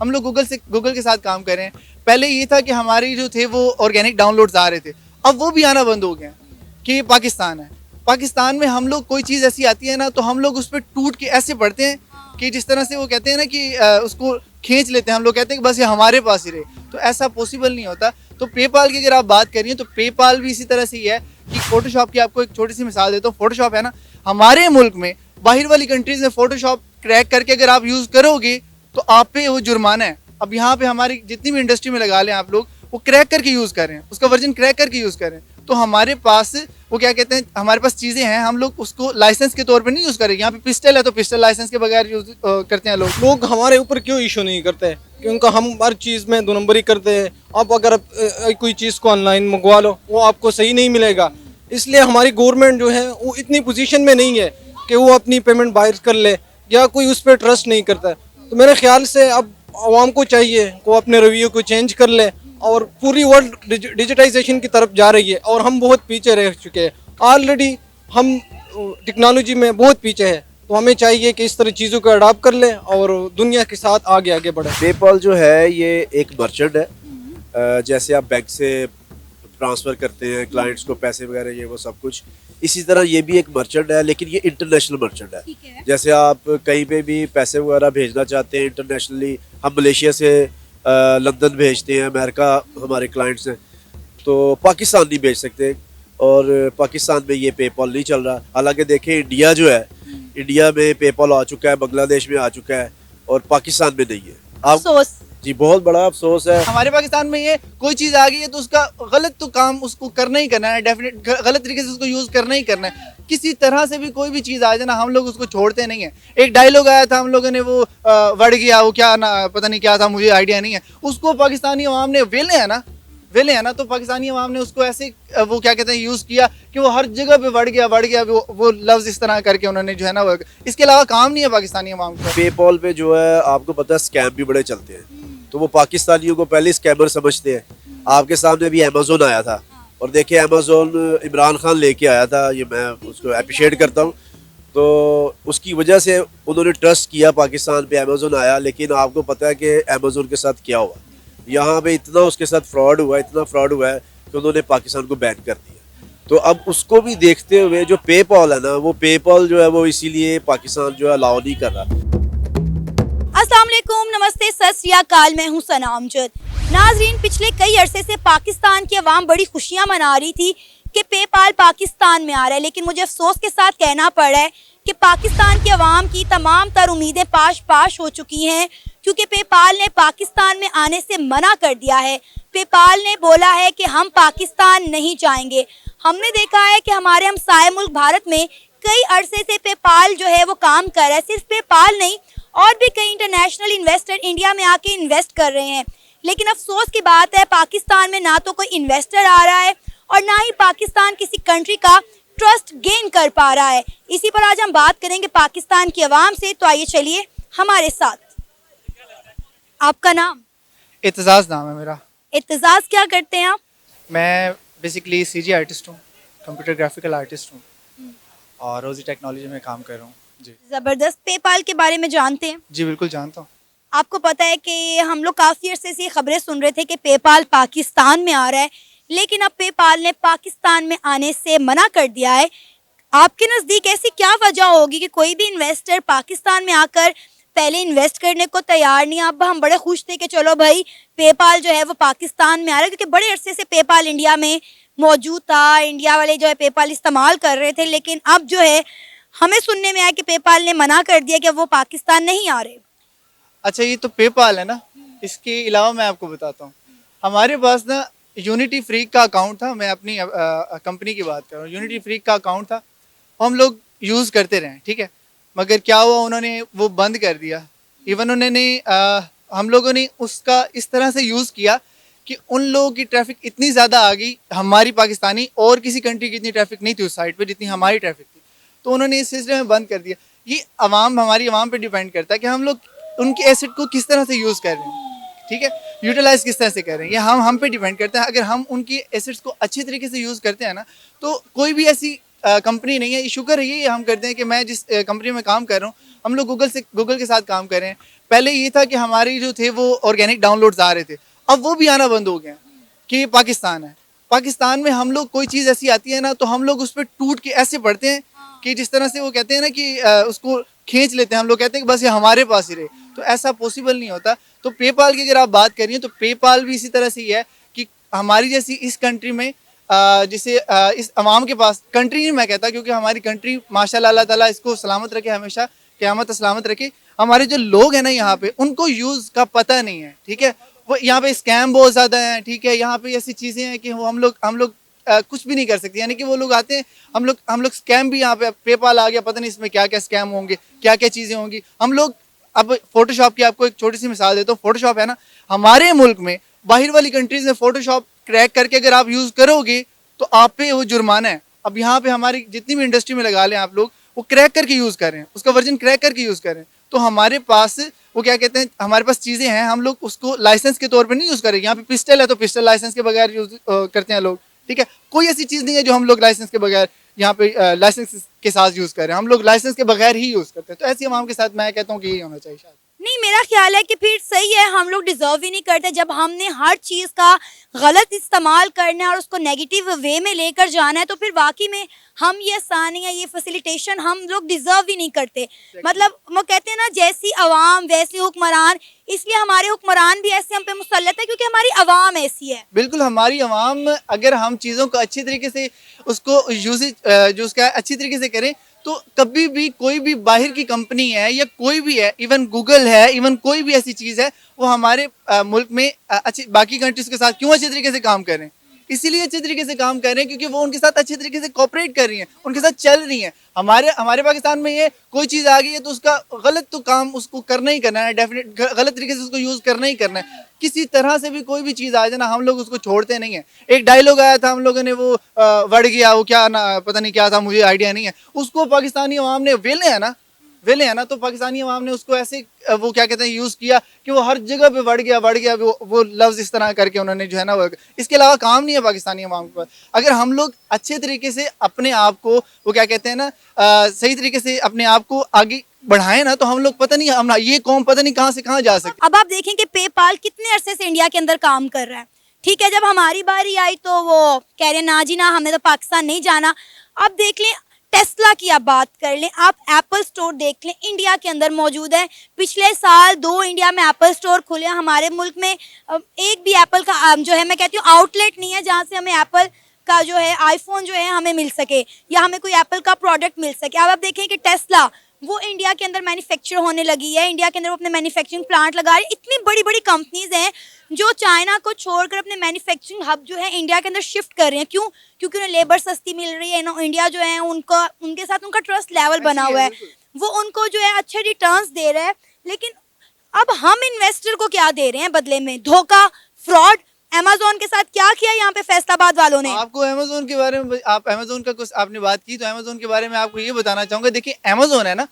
हम लोग गूगल के साथ काम कर रहे हैं। पहले ये था कि हमारे जो थे वो ऑर्गेनिक डाउनलोड्स आ रहे थे, अब वो भी आना बंद हो गए हैं कि ये पाकिस्तान है। पाकिस्तान में हम लोग कोई चीज़ ऐसी आती है ना तो हम लोग उस पर टूट के ऐसे पढ़ते हैं कि जिस तरह से वो कहते हैं ना कि उसको खींच लेते हैं, हम लोग कहते हैं कि बस ये हमारे पास ही रहे, तो ऐसा पॉसिबल नहीं होता। तो पेपाल की अगर आप बात करिए तो पेपाल भी इसी तरह से ही है कि फोटोशॉप की आपको एक छोटी सी मिसाल देता हूँ। फोटोशॉप है ना, हमारे मुल्क में बाहर वाली कंट्रीज में फोटोशॉप क्रैक करके अगर आप यूज़ करोगे तो आप पे वो जुर्माना है। अब यहाँ पे हमारी जितनी भी इंडस्ट्री में लगा लें आप लोग, वो क्रैक करके यूज़ कर रहे हैं, उसका वर्जन क्रैक करके यूज़ कर रहे हैं। तो हमारे पास वो क्या कहते हैं, हमारे पास चीज़ें हैं, हम लोग उसको लाइसेंस के तौर पे नहीं यूज़ करेंगे। यहाँ पे पिस्टल है तो पिस्टल लाइसेंस के बगैर यूज़ करते हैं लोग। हमारे ऊपर क्यों इशू नहीं करते, क्योंकि हम हर चीज़ में 2 नंबरी करते हैं। आप अगर कोई चीज़ को ऑनलाइन मंगवा लो वो आपको सही नहीं मिलेगा, इसलिए हमारी गवर्नमेंट जो है वो इतनी पोजीशन में नहीं है कि वो अपनी पेमेंट बाहर कर ले, या कोई उस पर ट्रस्ट नहीं करता। तो मेरे ख्याल से अब आवाम को चाहिए कि वो अपने रवैये को चेंज कर ले, और पूरी वर्ल्ड डिजिटाइजेशन की तरफ जा रही है और हम बहुत पीछे रह चुके हैं। ऑलरेडी हम टेक्नोलॉजी में बहुत पीछे हैं, तो हमें चाहिए कि इस तरह चीज़ों को अडॉप्ट कर लें और दुनिया के साथ आगे आगे बढ़े। पेपाल जो है ये एक मर्चेंट है। जैसे आप बैंक से ट्रांसफ़र करते हैं क्लाइंट्स को पैसे वगैरह, ये वो सब कुछ, इसी तरह ये भी एक मर्चेंट है, लेकिन ये इंटरनेशनल मर्चेंट है। जैसे आप कहीं पे भी पैसे वगैरह भेजना चाहते हैं इंटरनेशनली, हम मलेशिया से लंदन भेजते हैं, अमेरिका हमारे क्लाइंट्स हैं, तो पाकिस्तान नहीं भेज सकते, और पाकिस्तान में ये पेपाल नहीं चल रहा। हालांकि देखें इंडिया जो है, इंडिया में पेपाल आ चुका है, बांग्लादेश में आ चुका है, और पाकिस्तान में नहीं है। आप अफसोस। जी, बहुत बड़ा अफसोस है। हमारे पाकिस्तान में ये कोई चीज़ आ गई है तो उसका गलत तो काम उसको करना ही करना है, डेफिनेट गलत तरीके से उसको यूज़ करना ही करना है। किसी तरह से भी कोई भी चीज़ आ जाए ना, हम लोग उसको छोड़ते नहीं है। एक डायलॉग आया था हम लोगों ने, वो बढ़ गया, वो क्या ना, पता नहीं क्या था, मुझे आइडिया नहीं है। उसको पाकिस्तानी अवाम ने, वेले है ना, तो पाकिस्तानी अवाम ने उसको ऐसे वो क्या कहते हैं यूज़ किया कि वो हर जगह पे बढ़ गया वो लफ्ज़ इस तरह करके उन्होंने जो है ना, इसके अलावा काम नहीं है पाकिस्तानी अवाम को। पेपाल पे जो है आपको पता है स्कैम भी बड़े चलते हैं, तो वो पाकिस्तानियों को पहले स्कैमर समझते हैं। आपके सामने भी अमेज़ोन आया था, और देखिए अमेज़ोन इमरान खान लेके आया था, ये मैं उसको अप्रिशिएट करता हूँ। तो उसकी वजह से उन्होंने ट्रस्ट किया पाकिस्तान पे, अमेज़ोन आया। लेकिन आपको पता है कि अमेज़ोन के साथ क्या हुआ, यहाँ पे इतना उसके साथ फ्रॉड हुआ है कि उन्होंने पाकिस्तान को बैन कर दिया। तो अब उसको भी देखते हुए जो पेपाल है ना, वो पेपाल जो है वो इसीलिए पाकिस्तान जो है अलाउ नहीं कर रहा। अस्सलाम वालेकुम, नमस्ते, सत श्री अकाल, मैं हूं सना अमजद। नाजरीन, पिछले कई अरसे से पाकिस्तान की अवाम बड़ी खुशियां मना रही थी कि पेपाल पाकिस्तान में आ रहा है, लेकिन मुझे अफसोस के साथ कहना पड़ रहा है कि पाकिस्तान की अवाम की तमाम तर उम्मीदें पाश हो चुकी हैं, क्योंकि पेपाल ने पाकिस्तान में आने से मना कर दिया है। पेपाल ने बोला है कि हम पाकिस्तान नहीं जाएंगे। हमने देखा है कि हमारे हमसाए मुल्क भारत में कई अरसे से पेपाल जो है वो काम कर रहा है। सिर्फ पेपाल नहीं, और भी कई इंटरनेशनल इन्वेस्टर इंडिया में आके इन्वेस्ट कर रहे हैं, लेकिन अफसोस की बात है पाकिस्तान में ना तो कोई इन्वेस्टर आ रहा है और ना ही पाकिस्तान किसी कंट्री का ट्रस्ट गेन कर पा रहा है। इसी पर आज हम बात करेंगे पाकिस्तान की आवाम से, तो आइए चलिए हमारे साथ। आपका नाम? एतजाज़ नाम है मेरा। इत्तेजाज, क्या करते हैं आप? मैं बेसिकली सीजी आर्टिस्ट हूँ, कंप्यूटर ग्राफिकल आर्टिस्ट हूँ, और रोजी टेक्नोलॉजी में काम कर रहा हूँ। जी जबरदस्त। पेपाल के बारे में जानते हैं? जी बिल्कुल जानता हूँ। आपको पता है कि हम लोग काफ़ी अरसे से ये खबरें सुन रहे थे कि पेपाल पाकिस्तान में आ रहा है, लेकिन अब पेपाल ने पाकिस्तान में आने से मना कर दिया है। आपके नज़दीक ऐसी क्या वजह होगी कि कोई भी इन्वेस्टर पाकिस्तान में आकर पहले इन्वेस्ट करने को तैयार नहीं? अब हम बड़े खुश थे कि चलो भाई पेपाल जो है वो पाकिस्तान में आ रहा है, क्योंकि बड़े अरसे से पेपाल इंडिया में मौजूद था, इंडिया वाले जो है पेपाल इस्तेमाल कर रहे थे, लेकिन अब जो है हमें सुनने में आया कि पेपाल ने मना कर दिया कि वो पाकिस्तान नहीं आ रहे। अच्छा, ये तो पेपाल है ना, इसके अलावा मैं आपको बताता हूँ, हमारे पास ना यूनिटी फ्रीक का अकाउंट था। मैं अपनी कंपनी की बात कर रहा हूँ। यूनिटी फ्रीक का अकाउंट था, हम लोग यूज़ करते रहे, ठीक है, मगर क्या हुआ, उन्होंने वो बंद कर दिया। इवन उन्होंने हम लोगों ने उसका इस तरह से यूज़ किया कि उन लोगों की ट्रैफिक इतनी ज़्यादा आ गई, हमारी पाकिस्तानी और किसी कंट्री की इतनी ट्रैफिक नहीं थी उस साइट पे जितनी हमारी ट्रैफिक थी, तो उन्होंने इस सिलसिले में बंद कर दिया। ये हमारी अवाम पे डिपेंड करता है कि हम लोग उनके एसेट को किस तरह से यूज़ कर रहे हैं, ठीक है, यूटिलाइज किस तरह से कर रहे हैं, ये हम पे डिपेंड करता है। अगर हम उनकी एसेट्स को अच्छी तरीके से यूज़ करते हैं ना, तो कोई भी ऐसी कंपनी नहीं है, ये शुक्र ये हम करते हैं कि मैं जिस कंपनी में काम कर रहा हूँ, हम लोग गूगल के साथ काम कर रहे हैं। पहले ये था कि हमारी जो थे वो ऑर्गेनिक डाउनलोड्स आ रहे थे, अब वो भी आना बंद हो गए हैं कि पाकिस्तान है। पाकिस्तान में हम लोग कोई चीज़ ऐसी आती है ना तो हम लोग उस पर टूट के ऐसे पढ़ते हैं कि जिस तरह से वो कहते हैं ना कि उसको खींच लेते हैं, हम लोग कहते हैं कि बस ये हमारे पास ही रहे, तो ऐसा पॉसिबल नहीं होता। तो पेपाल की अगर आप बात करिए तो पेपाल भी इसी तरह से ही है कि हमारी जैसी इस कंट्री में जिसे इस अवाम के पास, कंट्री नहीं मैं कहता क्योंकि हमारी कंट्री माशाल्लाह अल्लाह ताला इसको सलामत रखे, हमेशा क़यामत सलामत रखे। हमारे जो लोग हैं ना यहाँ पे उनको यूज़ का पता नहीं है, ठीक है। वो यहाँ पे स्कैम बहुत ज़्यादा हैं, ठीक है। यहाँ पे ऐसी चीज़ें हैं कि वो हम लोग कुछ भी नहीं कर सकते, यानी कि वो लोग आते हैं, हम लोग स्कैम भी यहाँ पे पेपाल आ गया, पता नहीं इसमें क्या क्या स्कैम होंगे, क्या क्या चीज़ें होंगी। हम लोग अब फोटोशॉप की आपको एक छोटी सी मिसाल देता हूँ। फोटोशॉप है ना, हमारे मुल्क में बाहर वाली कंट्रीज में फोटोशॉप क्रैक करके अगर आप यूज़ करोगे तो आप पे वो जुर्माना है। अब यहाँ पे हमारी जितनी भी इंडस्ट्री में लगा लें आप लोग, वो क्रैक करके यूज़ कर रहे हैं, उसका वर्जन क्रैक करके यूज़ कर रहे हैं। तो हमारे पास वो क्या कहते हैं, हमारे पास चीज़ें हैं, हम लोग उसको लाइसेंस के तौर पे नहीं यूज़ करेंगे। यहाँ पे पिस्टल है तो पिस्टल लाइसेंस के बगैर यूज़ करते हैं लोग, ठीक है। कोई ऐसी चीज़ नहीं है जो हम लोग लाइसेंस के बगैर यहाँ पे लाइसेंस के साथ यूज़ कर रहे हैं, हम लोग लाइसेंस के बगैर ही यूज़ करते हैं। तो ऐसी आवाम के साथ मैं कहता हूँ कि यही होना चाहिए शायद। नहीं, मेरा ख्याल है कि फिर सही है, हम लोग डिजर्व ही नहीं करते। जब हमने हर चीज़ का गलत इस्तेमाल करना है और उसको नेगेटिव वे में लेकर जाना है तो फिर वाकई में हम ये आसानियाँ, ये फैसिलिटेशन हम लोग डिजर्व ही नहीं करते। मतलब वो कहते हैं ना, जैसी अवाम वैसे हुक्मरान, इसलिए हमारे हुक्मरान भी ऐसे हम पे मुसल्लत है क्योंकि हमारी अवाम ऐसी है। बिल्कुल, हमारी अवाम अगर हम चीज़ों को अच्छी तरीके से उसको यूजेज जो उसका अच्छी तरीके से करें तो कभी भी कोई भी बाहर की कंपनी है या कोई भी है, इवन गूगल है, इवन कोई भी ऐसी चीज़ है, वो हमारे मुल्क में अच्छी बाकी कंट्रीज़ के साथ क्यों अच्छे तरीके से काम कर रहे हैं, इसीलिए अच्छे तरीके से काम कर रहे हैं क्योंकि वो उनके साथ अच्छे तरीके से कोऑपरेट कर रही हैं, उनके साथ चल रही हैं। हमारे पाकिस्तान में ये कोई चीज़ आ गई है तो उसका गलत तो काम उसको करना ही करना है, डेफिनेट गलत तरीके से उसको यूज़ करना ही करना है। किसी तरह से भी कोई भी चीज़ आ जाए ना, हम लोग उसको छोड़ते नहीं है। एक डायलॉग आया था हम लोगों ने, वो बढ़ गया, वो क्या ना पता नहीं क्या था, मुझे आइडिया नहीं है। उसको पाकिस्तानी अवाम ने वेले है ना, तो पाकिस्तानी अवाम ने उसको ऐसे वो क्या कहते हैं यूज़ किया कि वो हर जगह पे बढ़ गया वो लफ्ज़ इस तरह करके उन्होंने जो है ना, वो इसके अलावा काम नहीं है पाकिस्तानी अवाम के पास। अगर हम लोग अच्छे तरीके से अपने आप को वो क्या कहते हैं ना, सही तरीके से अपने आप को आगे बढ़ाएं ना, तो हम लोग पता नहीं, हम ये कौम पता नहीं कहाँ से कहाँ जा सकते। अब आप देखें कि पेपाल कितने अरसे से इंडिया के अंदर काम कर रहा है, ठीक है। जब हमारी बारी आई तो वो कह रहे ना जी ना, हमने तो पाकिस्तान नहीं जाना। अब देख लें, टेस्ला की आप बात कर लें, आप एप्पल स्टोर देख लें, इंडिया के अंदर मौजूद है। पिछले साल 2 इंडिया में एप्पल स्टोर खुले हैं। हमारे मुल्क में एक भी एप्पल का जो है, मैं कहती हूँ, आउटलेट नहीं है जहाँ से हमें एप्पल का जो है आईफोन जो है हमें मिल सके या हमें कोई एप्पल का प्रोडक्ट मिल सके। अब आप देखें कि टेस्ला वो इंडिया के अंदर मैन्युफैक्चर होने लगी है, इंडिया के अंदर वो अपने मैन्युफैक्चरिंग प्लांट लगा रही है। इतनी बड़ी बड़ी कंपनीज हैं जो चाइना को छोड़कर अपने मैन्युफैक्चरिंग हब जो है इंडिया के अंदर शिफ्ट कर रहे हैं। क्यों? क्योंकि उन्हें लेबर सस्ती मिल रही है ना, इंडिया जो है उनका उनके साथ उनका ट्रस्ट लेवल बना हुआ है, वो उनको जो है अच्छे रिटर्न्स दे रहा है। लेकिन अब हम इन्वेस्टर को क्या दे रहे हैं बदले में? धोखा, फ्रॉड। अमेज़न के साथ क्या किया यहाँ पे फैसलाबाद वालों ने? आपको अमेज़न के बारे में, आप अमेज़न का कुछ आपने बात की तो अमेज़न के बारे में आपको ये बताना चाहूँगा। देखिए, अमेज़न है ना,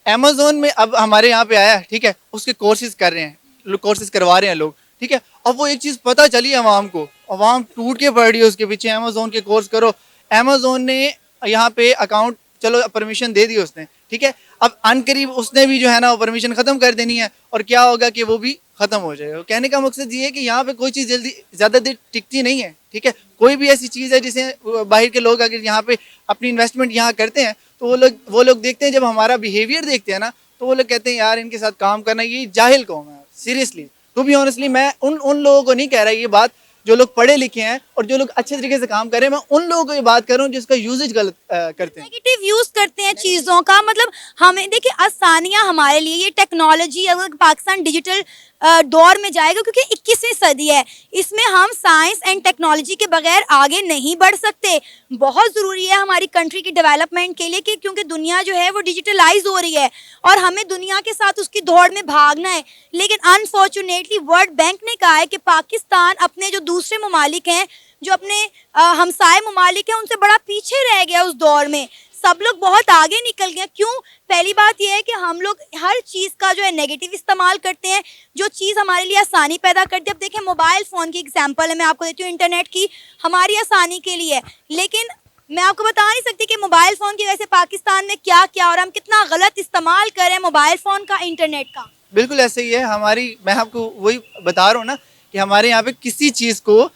अमेज़न में अब हमारे यहाँ पे आया, ठीक है, उसके कोर्सेज कर रहे हैं, कोर्सेज करवा रहे हैं लोग, ठीक है। अब वो एक चीज़ पता चली अवाम को, अवाम टूट के पड़ रही है उसके पीछे, अमेज़न के कोर्स करो। अमेज़न ने यहाँ पे अकाउंट, चलो परमिशन दे दी उसने, ठीक है। अब अनकरीब उसने भी जो है ना वो परमिशन ख़त्म कर देनी है और क्या होगा कि वो भी ख़त्म हो जाएगा। कहने का मकसद ये है कि यहाँ पे कोई चीज़ जल्दी ज़्यादा देर टिकती नहीं है, ठीक है। कोई भी ऐसी चीज़ है जिसे बाहर के लोग अगर यहाँ पे अपनी इन्वेस्टमेंट यहाँ करते हैं तो वो लोग देखते हैं, जब हमारा बिहेवियर देखते हैं ना तो वो लोग कहते हैं यार इनके साथ काम करना, ये जाहिल कौम है। सीरियसली, टू बी ऑनेस्टली, मैं उन लोगों को नहीं कह रहा ये बात जो लोग पढ़े लिखे हैं और जो लोग अच्छे तरीके से काम कर रहे हैं, मैं उन लोगों को ये बात कर रहा हूँ जिसका यूजेज गलत करते हैं, नेगेटिव यूज करते हैं चीजों का। मतलब हमें देखिए, आसानियां हमारे लिए, ये टेक्नोलॉजी अगर पाकिस्तान डिजिटल दौर में जाएगा, क्योंकि 21वीं सदी है, इसमें हम साइंस एंड टेक्नोलॉजी के बगैर आगे नहीं बढ़ सकते। बहुत ज़रूरी है हमारी कंट्री की डेवलपमेंट के लिए कि क्योंकि दुनिया जो है वो डिजिटलाइज हो रही है और हमें दुनिया के साथ उसकी दौड़ में भागना है। लेकिन अनफॉर्चुनेटली वर्ल्ड बैंक ने कहा है कि पाकिस्तान अपने जो दूसरे ममालिक हैं, जो अपने हमसाए ममालिक हैं, उनसे बड़ा पीछे रह गया उस दौर में। सब लोग बहुत आगे निकल गए। क्यों? पहली बात यह है कि हम लोग हर चीज़ का जो है नेगेटिव इस्तेमाल करते हैं, जो चीज़ हमारे लिए आसानी पैदा करती है। अब देखें, मोबाइल फ़ोन की एग्जांपल है, मैं आपको देती हूँ, इंटरनेट की हमारी आसानी के लिए, लेकिन मैं आपको बता नहीं सकती कि मोबाइल फ़ोन की वजह से पाकिस्तान में क्या क्या और हम कितना गलत इस्तेमाल करें मोबाइल फ़ोन का, इंटरनेट का। बिल्कुल ऐसे ही है हमारी, मैं आपको वही बता रहा हूँ ना कि हमारे यहाँ पे किसी चीज़ को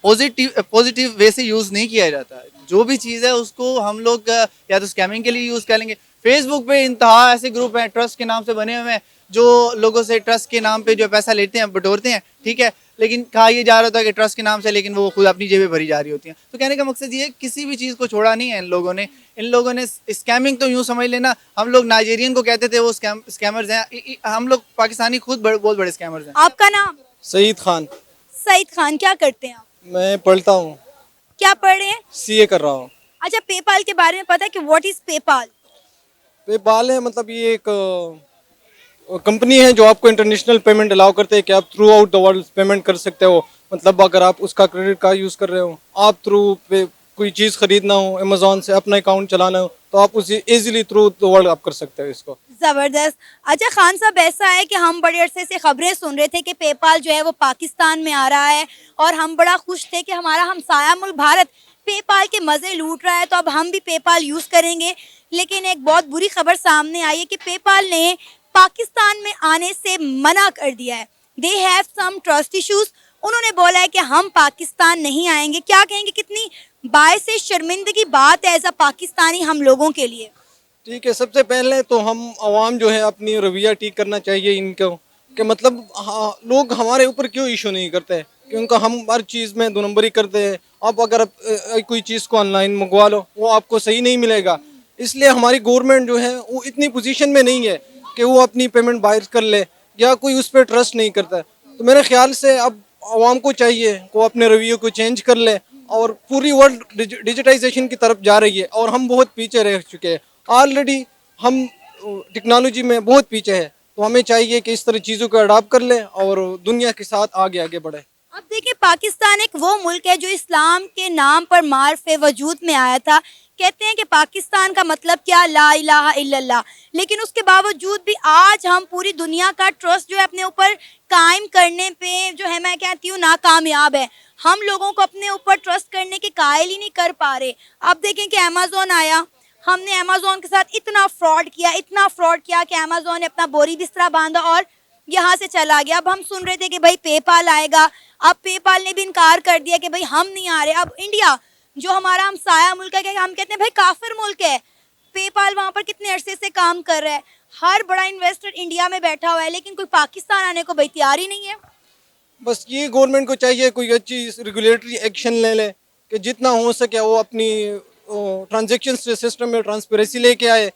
पॉजिटिव वे से यूज़ नहीं किया जाता। जो भी चीज़ है उसको हम लोग या तो स्कैमिंग के लिए यूज़ कर लेंगे। फेसबुक पे इंतहा ऐसे ग्रुप हैं ट्रस्ट के नाम से बने हुए हैं जो लोगों से ट्रस्ट के नाम पे जो पैसा लेते हैं, बटोरते हैं, ठीक है, लेकिन कहा ये जा रहा था कि ट्रस्ट के नाम से, लेकिन वो खुद अपनी जेबें भरी जा रही होती हैं। तो कहने का मकसद ये है, किसी भी चीज़ को छोड़ा नहीं है इन लोगों ने स्कैमिंग तो यूँ समझ लेना, हम लोग नाइजीरियन को कहते थे वो स्कैमर्स हैं, हम लोग पाकिस्तानी खुद बहुत बड़े स्कैमर्स हैं। आपका नाम? सईद खान। सईद खान, क्या करते हैं आप? मैं पढ़ता हूँ, क्या पढ़ रहे हैं? सीए कर रहा हूँ। अच्छा, पेपाल के बारे में पता है कि व्हाट इज पेपाल? पेपाल है मतलब ये एक कंपनी है जो आपको इंटरनेशनल पेमेंट अलाउ करते हैं कि आप through out the world payment कर सकते हो। मतलब अगर आप उसका क्रेडिट कार्ड यूज़ कर रहे हो, आप थ्रू पे कोई चीज़ खरीदना हो अमेजोन से, अपना अकाउंट चलाना हो, तो आप उसे इजीली थ्रू द वर्ल्ड आप कर सकते हो इसको। जबरदस्त। अच्छा खान साहब, ऐसा है कि हम बड़े अरसे से खबरें सुन रहे थे कि पेपाल जो है वो पाकिस्तान में आ रहा है और हम बड़ा खुश थे कि हमारा हमसाया मुल्क भारत पेपाल के मज़े लूट रहा है, तो अब हम भी पेपाल यूज़ करेंगे। लेकिन एक बहुत बुरी खबर सामने आई है कि पेपाल ने पाकिस्तान में आने से मना कर दिया है। They have some trust issues. उन्होंने बोला है कि हम पाकिस्तान नहीं आएंगे। क्या कहेंगे, कितनी बायस शर्मिंदगी बात है एज अ पाकिस्तानी हम लोगों के लिए। ठीक है, सबसे पहले तो हम आवाम जो है अपनी रवैया ठीक करना चाहिए इनको, कि मतलब लोग हमारे ऊपर क्यों इशू नहीं करते, क्योंकि हम हर चीज़ में दो नंबरी करते हैं। आप अगर कोई चीज़ को ऑनलाइन मंगवा लो वो आपको सही नहीं मिलेगा। इसलिए हमारी गवर्नमेंट जो है वो इतनी पोजीशन में नहीं है कि वो अपनी पेमेंट बाहर कर ले, या कोई उस पर ट्रस्ट नहीं करता। तो मेरे ख्याल से अब आवाम को चाहिए को अपने रवैये को चेंज कर ले, और पूरी वर्ल्ड डिजिटाइजेशन की तरफ जा रही है और हम बहुत पीछे रह चुके हैं। ऑलरेडी हम टेक्नोलॉजी में बहुत पीछे है, तो हमें चाहिए कि इस तरह चीज़ों को अडॉप्ट कर ले और दुनिया के साथ आगे आगे बढ़े। अब देखिए, पाकिस्तान एक वो मुल्क है जो इस्लाम के नाम पर मार्फे वजूद में आया था। कहते हैं कि पाकिस्तान का मतलब क्या, ला इलाहा इल्लल्लाह। लेकिन उसके बावजूद भी आज हम पूरी दुनिया का ट्रस्ट जो है अपने ऊपर कायम करने पे जो है, मैं कहती हूँ, नाकामयाब है। हम लोगों को अपने ऊपर ट्रस्ट करने के कायल ही नहीं कर पा रहे। अब देखें कि अमेज़ोन आया, हमने अमेज़ोन के साथ इतना फ्रॉड किया कि अमेज़ोन ने अपना बोरी बिस्तरा बांधा और यहाँ से चला गया। अब हम सुन रहे थे कि भाई पेपाल आएगा, अब पेपाल ने भी इनकार कर दिया कि भाई हम नहीं आ रहे। अब इंडिया जो हमारा हमसाया मुल्क है, हम कहते हैं भाई काफिर मुल्क है, पेपाल वहाँ पर कितने अरसे से काम कर रहा है, हर बड़ा इन्वेस्टर इंडिया में बैठा हुआ है, लेकिन कोई पाकिस्तान आने को भाई तैयार ही नहीं है। बस ये गवर्नमेंट को चाहिए कोई अच्छी रेगुलेटरी एक्शन ले ले कि जितना हो सके वो अपनी ट्रांजैक्शन सिस्टम में ट्रांसपेरेंसी लेके आए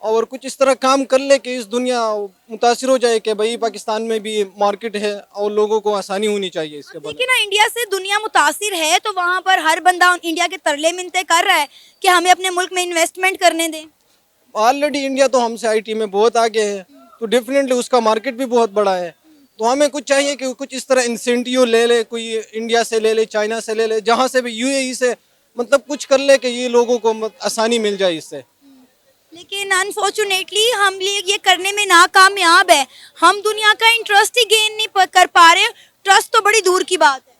और कुछ इस तरह काम कर ले कि इस दुनिया मुतासिर हो जाए कि भाई पाकिस्तान में भी मार्केट है और लोगों को आसानी होनी चाहिए इसके बाद। देखिए ना, इंडिया से दुनिया मुतासिर है तो वहाँ पर हर बंदा इंडिया के तरले मिन्नतें कर रहा है कि हमें अपने मुल्क में इन्वेस्टमेंट करने दें। ऑलरेडी इंडिया तो हमसे आईटी में बहुत आगे है, तो डेफिनेटली उसका मार्केट भी बहुत बड़ा है। तो हमें कुछ चाहिए कि कुछ इस तरह इंसेंटिव ले ले, कोई इंडिया से ले ले, चाइना से ले ले, जहाँ से भी, यूएई से, मतलब कुछ कर ले कि ये लोगों को आसानी मिल जाए इससे। लेकिन अनफॉर्चुनेटली हम लोग ये करने में नाकामयाब है। हम दुनिया का इंटरेस्ट ही गेन नहीं कर पा रहे। ट्रस्ट तो बड़ी दूर की बात है।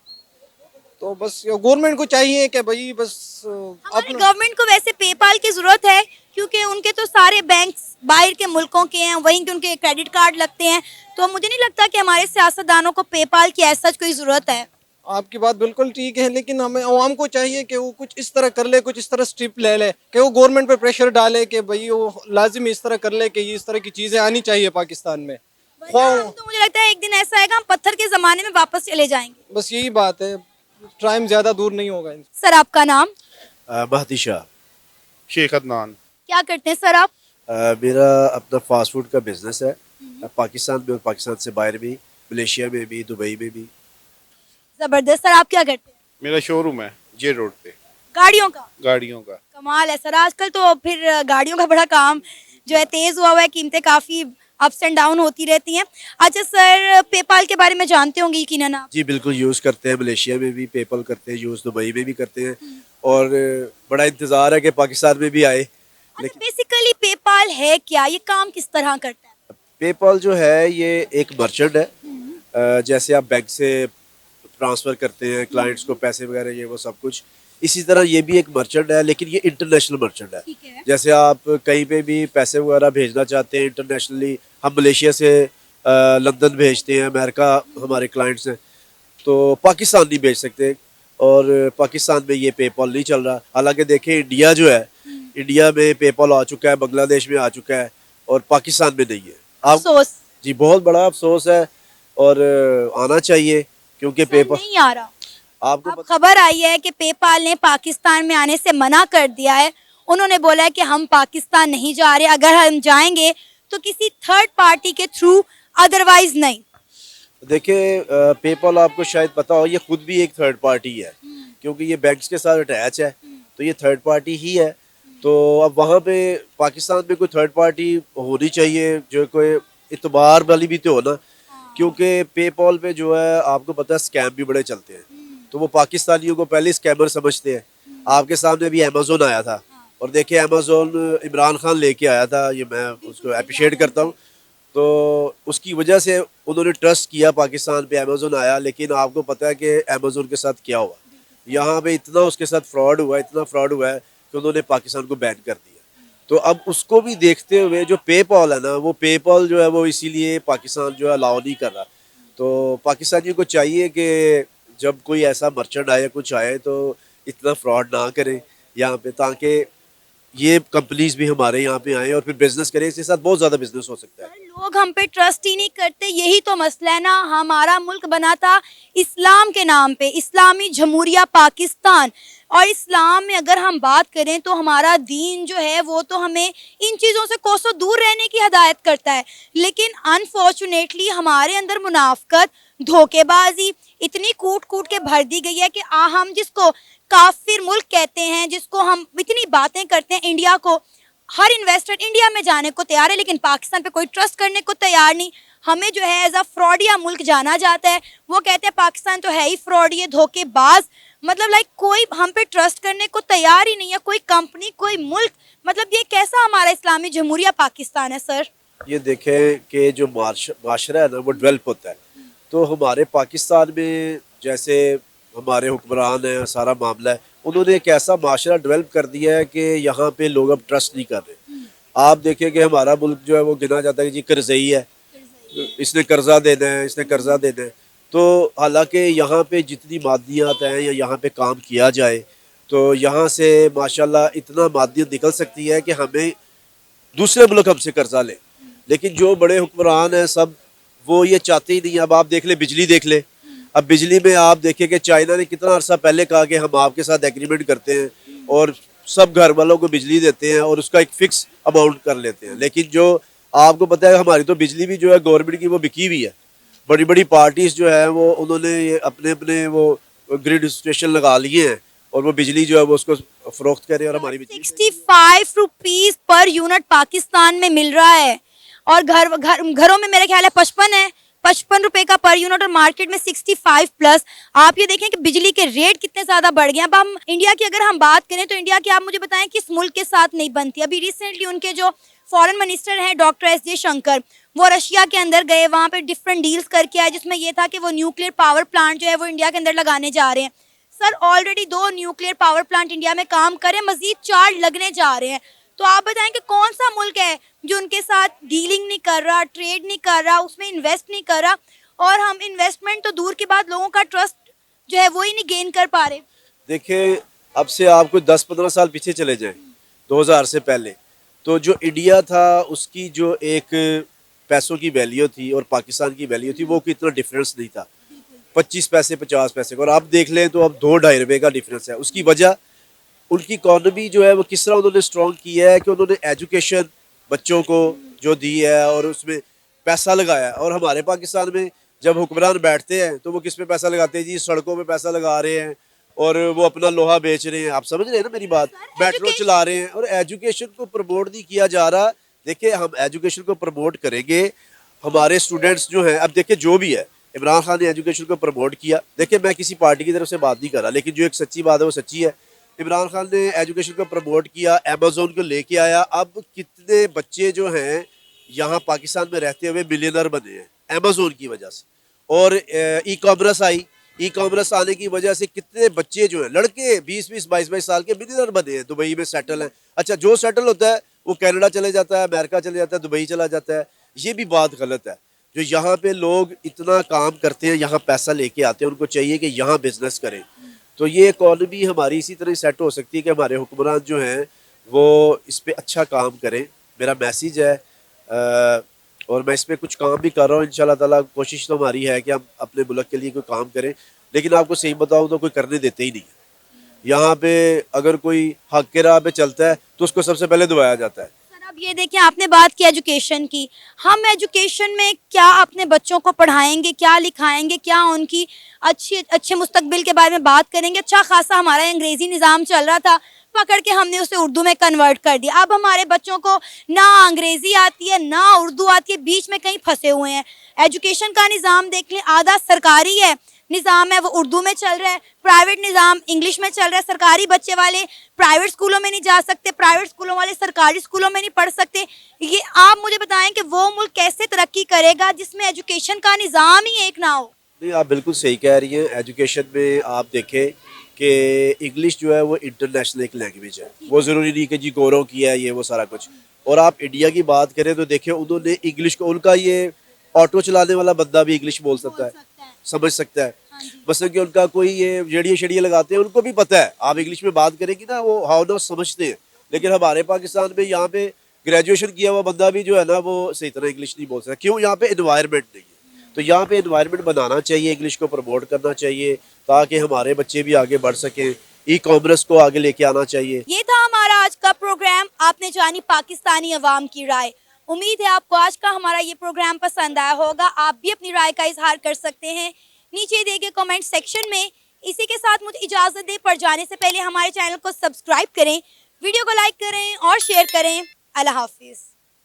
तो बस गवर्नमेंट को चाहिए कि भाई बस हमारी गवर्नमेंट को वैसे पेपाल की जरूरत है, क्योंकि उनके तो सारे बैंक्स बाहर के मुल्कों के हैं, वहीं के उनके क्रेडिट कार्ड लगते हैं। तो मुझे नहीं लगता कि हमारे सियासतदानों को पेपाल की ऐसा कोई ज़रूरत है। आपकी बात बिल्कुल ठीक है, लेकिन हमें आवाम को चाहिए कि वो कुछ इस तरह कर ले, कुछ इस तरह स्टेप ले ले कि वो गवर्नमेंट पे प्रेशर डाले कि भाई वो लाजिम इस तरह कर ले कि ये इस तरह की चीज़ें आनी चाहिए पाकिस्तान में। तो मुझे लगता है एक दिन ऐसा आएगा हम पत्थर के ज़माने में वापस चले जाएंगे। बस यही बात है, टाइम ज़्यादा दूर नहीं होगा। सर, आपका नाम? महदी शाह। शेख अदनान। क्या करते हैं सर आप? मेरा अपना फास्ट फूड का बिजनेस है, पाकिस्तान में और पाकिस्तान से बाहर भी, मलेशिया में भी, दुबई में भी। जबरदस्त। सर, आप क्या करते हैं? मेरा शोरूम है जे रोड पे, गाड़ियों का? गाड़ियों का। कमाल है सर। आजकल तो फिर गाड़ियों का बड़ा काम जो है तेज हुआ है, कीमतें काफी अप्स एंड डाउन होती रहती हैं। अच्छा सर, पेपाल के बारे में जानते होंगे यकीनन आप? जी बिल्कुल, यूज़ करते हैं, मलेशिया में भी पेपल करते हैं यूज़, दुबई में भी करते हैं, और बड़ा इंतज़ार है कि पाकिस्तान में भी आए। अच्छा, बेसिकली पेपाल है क्या, ये काम किस तरह करता है? पेपल जो है ये एक मर्चेंट है, जैसे आप बैंक से ट्रांसफ़र करते हैं क्लाइंट्स को पैसे वगैरह, ये वो सब कुछ इसी तरह ये भी एक मर्चेंट है, लेकिन ये इंटरनेशनल मर्चेंट है। ठीक है। जैसे आप कहीं पे भी पैसे वगैरह भेजना चाहते हैं इंटरनेशनली, हम मलेशिया से लंदन भेजते हैं, अमेरिका हमारे क्लाइंट्स हैं, तो पाकिस्तान नहीं भेज सकते, और पाकिस्तान में ये पेपॉल नहीं चल रहा। हालांकि देखें इंडिया जो है, इंडिया में पेपॉल आ चुका है, बांग्लादेश में आ चुका है, और पाकिस्तान में नहीं है। आप अफसोस जी, बहुत बड़ा अफसोस है, और आना चाहिए, क्योंकि सर, पेपॉल नहीं आ रहा। आपको अब खबर आई है कि पेपाल ने पाकिस्तान में आने से मना कर दिया है। उन्होंने बोला है कि हम पाकिस्तान नहीं जा रहे, अगर हम जाएंगे तो किसी थर्ड पार्टी के थ्रू, अदरवाइज नहीं। देखिए पेपॉल आपको शायद पता हो, ये खुद भी एक थर्ड पार्टी है, क्योंकि ये बैंक्स के साथ अटैच है, तो ये थर्ड पार्टी ही है। तो अब वहाँ पे पाकिस्तान में कोई थर्ड पार्टी होनी चाहिए जो कोई इतबार वाली भी तो हो ना, क्योंकि पेपॉल पे जो है आपको पता है स्कैम भी बड़े चलते हैं, तो वो पाकिस्तानियों को पहले स्कैमर समझते हैं। आपके सामने भी अमेजोन आया था, और देखिए अमेजोन इमरान खान लेके आया था, ये मैं उसको अप्रिशिएट करता हूँ। तो उसकी वजह से उन्होंने ट्रस्ट किया पाकिस्तान पे, अमेजोन आया। लेकिन आपको पता है कि अमेजोन के साथ क्या हुआ, यहाँ पे इतना उसके साथ फ्रॉड हुआ, इतना फ्रॉड हुआ है कि उन्होंने पाकिस्तान को बैन कर दिया। तो अब उसको भी देखते हुए जो पेपॉल है ना, वो पेपॉल जो है वो इसीलिए पाकिस्तान जो है अलाउ नहीं कर रहा। तो पाकिस्तानियों को चाहिए कि जब कोई ऐसा मर्चेंट आए, कुछ आए, तो इतना फ्रॉड ना करें यहाँ पे, ताकि ये कंपनीज भी हमारे यहाँ पे आए और फिर बिजनेस करें। इसके साथ बहुत ज़्यादा बिजनेस हो सकता है। लोग हम पे ट्रस्ट ही नहीं करते, यही तो मसला है ना। हमारा मुल्क बना था इस्लाम के नाम पे, इस्लामी जमहूरिया पाकिस्तान, और इस्लाम में अगर हम बात करें तो हमारा दीन जो है वो तो हमें इन चीज़ों से कोसों दूर रहने की हदायत करता है। लेकिन अनफॉर्चुनेटली हमारे अंदर मुनाफकत, धोखेबाजी इतनी कूट कूट के भर दी गई है कि हम जिसको काफिर मुल्क कहते हैं, जिसको हम इतनी बातें करते हैं, इंडिया को हर इन्वेस्टर इंडिया में जाने को तैयार है, लेकिन पाकिस्तान पे कोई ट्रस्ट करने को तैयार नहीं। हमें जो है एज अ फ्रॉडिया मुल्क जाना जाता है। वो कहते हैं पाकिस्तान तो है ही फ्रॉड, ये धोखेबाज, मतलब लाइक कोई हम पे ट्रस्ट करने को तैयार ही नहीं है, कोई कंपनी, कोई मुल्क। मतलब ये कैसा हमारा इस्लामी जमहूरिया पाकिस्तान है सर? ये देखें कि जो माशरा है ना, वो डेवलप होता है। तो हमारे पाकिस्तान में जैसे हमारे हुक्मरान हैं, सारा मामला है, उन्होंने एक ऐसा माशरा डेवलप कर दिया है कि यहाँ पे लोग अब ट्रस्ट नहीं कर रहे। आप देखिए कि हमारा मुल्क जो है वो गिना जाता है कि जी कर्जई है, इसने कर्जा देना है, इसने कर्जा देना है। तो हालांकि यहाँ पे जितनी मादियात हैं या यहाँ पे काम किया जाए, तो यहाँ से माशाल्लाह इतना मादियत निकल सकती है कि हमें दूसरे मुल्क हमसे कर्जा ले। लेकिन जो बड़े हुक्मरान हैं सब, वो ये चाहते ही नहीं। अब आप देख ले, बिजली देख ले। अब बिजली में आप देखिए कि चाइना ने कितना अर्सा पहले कहा कि हम आपके साथ एग्रीमेंट करते हैं और सब घर वालों को बिजली देते हैं और उसका एक फिक्स अमाउंट कर लेते हैं। लेकिन जो आपको पता है हमारी तो बिजली भी जो है गवर्नमेंट की वो बिकी हुई है। बड़ी बड़ी पार्टीज जो है वो उन्होंने ये अपने अपने वो ग्रिड स्टेशन लगा लिए हैं और वो बिजली जो है वो उसको फरोख्त करें। और हमारी बिजली 65 रुपीज पर यूनिट पाकिस्तान में मिल रहा है, और घरों में मेरे ख्याल है 55 है, 55 रुपए का पर यूनिट, और मार्केट में 65 प्लस। आप ये देखें कि बिजली के रेट कितने ज्यादा बढ़ गए हैं। अब हम इंडिया की अगर हम बात करें तो इंडिया की आप मुझे बताएं किस मुल्क के साथ नहीं बनती। अभी रिसेंटली उनके जो फॉरेन मिनिस्टर हैं डॉक्टर एस जयशंकर, वो रशिया के अंदर गए, वहाँ पे डिफरेंट डील्स करके आए, जिसमें ये था कि वो न्यूक्लियर पावर प्लांट जो है वो इंडिया के अंदर लगाने जा रहे हैं। Sir already 2 nuclear power plant India में काम करें, मजीद 4 लगने जा रहे हैं। तो आप बताएं कि कौन सा मुल्क है जो उनके साथ डीलिंग नहीं कर रहा, ट्रेड नहीं कर रहा, उसमें इन्वेस्ट नहीं कर रहा, और हम इन्वेस्टमेंट तो दूर की बात, लोगों का ट्रस्ट जो है वो ही नहीं गेन कर पा रहे। देखिए अब से आपको 10-15 साल पीछे चले जाएं, 2000 से पहले, तो जो इंडिया था उसकी जो एक पैसों की वैल्यू थी और पाकिस्तान की वैल्यू थी, वो कोई इतना डिफरेंस नहीं था, 25 पैसे 50 पैसे का। और आप देख लें तो अब 2-2.5 रुपए का डिफरेंस है। उसकी वजह उनकी इकॉनमी जो है वो किस तरह उन्होंने स्ट्रॉन्ग किया है कि उन्होंने एजुकेशन बच्चों को जो दी है और उसमें पैसा लगाया। और हमारे पाकिस्तान में जब हुक्मरान बैठते हैं तो वो किस पे पैसा लगाते हैं जी? सड़कों पे पैसा लगा रहे हैं और वो अपना लोहा बेच रहे हैं। आप समझ रहे हैं ना मेरी बात? मेट्रो चला रहे हैं और एजुकेशन को प्रमोट नहीं किया जा रहा। देखिए हम एजुकेशन को प्रमोट करेंगे, हमारे स्टूडेंट्स जो हैं, अब देखिए जो भी है, इमरान खान ने एजुकेशन को प्रमोट किया। देखिए मैं किसी पार्टी की तरफ से बात नहीं कर रहा, लेकिन जो एक सच्ची बात है वो सच्ची है। इमरान खान ने एजुकेशन को प्रमोट किया, अमेजोन को लेके आया। अब कितने बच्चे जो हैं यहाँ पाकिस्तान में रहते हुए मिलियनर बने हैं अमेजोन की वजह से। और e commerce I, e commerce आने की वजह से कितने बच्चे जो हैं, लड़के 20-20 22-22 साल के मिलियनर बने हैं, दुबई में सेटल हैं। अच्छा, जो सेटल होता है वो कनाडा चले जाता है, अमेरिका चले जाता है, दुबई चला जाता है। ये भी बात गलत है। जो यहाँ पे लोग इतना काम करते हैं, यहाँ पैसा लेके आते हैं, उनको चाहिए कि यहाँ बिजनेस करें। तो ये इकॉनमी हमारी इसी तरह सेट हो सकती है कि हमारे हुक्मरान जो हैं वो इस पे अच्छा काम करें। मेरा मैसेज है और मैं इस पे कुछ काम भी कर रहा हूँ। इंशाल्लाह ताला कोशिश तो हमारी है कि हम अपने मुल्क के लिए कोई काम करें, लेकिन आपको सही बताऊँ तो कोई करने देते ही नहीं है। यहाँ पे अगर कोई हक के राह पे चलता है तो उसको सबसे पहले दबाया जाता है। सर अब ये देखिए, आपने बात की एजुकेशन की, हम एजुकेशन में क्या अपने बच्चों को पढ़ाएंगे, क्या लिखाएंगे, क्या उनकी अच्छे मुस्तकबिल के बारे में बात करेंगे। अच्छा खासा हमारा अंग्रेजी निज़ाम चल रहा था, पकड़ के हमने उसे उर्दू में कन्वर्ट कर दिया। अब हमारे बच्चों को ना अंग्रेजी आती है ना उर्दू आती है, बीच में कहीं फंसे हुए हैं। एजुकेशन का निज़ाम देख लें, आधा सरकारी है निज़ाम है वो उर्दू में चल रहा है, प्राइवेट निज़ाम इंग्लिश में चल रहा है। सरकारी बच्चे वाले प्राइवेट स्कूलों में नहीं जा सकते, प्राइवेट स्कूलों वाले सरकारी स्कूलों में नहीं पढ़ सकते। ये आप मुझे बताएं कि वो मुल्क कैसे तरक्की करेगा जिसमें एजुकेशन का निज़ाम ही एक ना हो। नहीं, आप बिल्कुल सही कह रही हैं। एजुकेशन में आप देखें कि इंग्लिश जो है वो इंटरनेशनल एक लैंग्वेज है, वो ज़रूरी नहीं कि जी गोरों की है ये वो सारा कुछ। और आप इंडिया की बात करें तो देखें, उन्होंने इंग्लिश को, उनका ये ऑटो चलाने वाला बंदा भी इंग्लिश बोल सकता है, समझ सकता है। बस कि उनका कोई ये रेडियो शेडियो लगाते हैं, उनको भी पता है। आप इंग्लिश में बात करेंगी ना, वो हाउ ना समझते हैं। लेकिन हमारे पाकिस्तान में यहाँ पे ग्रेजुएशन किया हुआ बंदा भी जो है ना वो सही तरह इंग्लिश नहीं बोल सकता। क्यों? यहाँ पे एनवायरनमेंट नहीं है। तो यहाँ पे एनवायरनमेंट बनाना चाहिए, इंग्लिश को प्रमोट करना चाहिए ताकि हमारे बच्चे भी आगे बढ़ सकें। ई कॉमर्स को आगे लेके आना चाहिए। ये था हमारा आज का प्रोग्राम। आपने जानी पाकिस्तानी अवाम की राय। उम्मीद है आपको आज का हमारा ये प्रोग्राम पसंद आया होगा। आप भी अपनी राय का इजहार कर सकते हैं नीचे दिए गए कमेंट सेक्शन में। इसी के साथ मुझे इजाज़त दें, पर जाने से पहले हमारे चैनल को सब्सक्राइब करें, वीडियो को लाइक करें और शेयर करें। अल्लाह हाफिज़।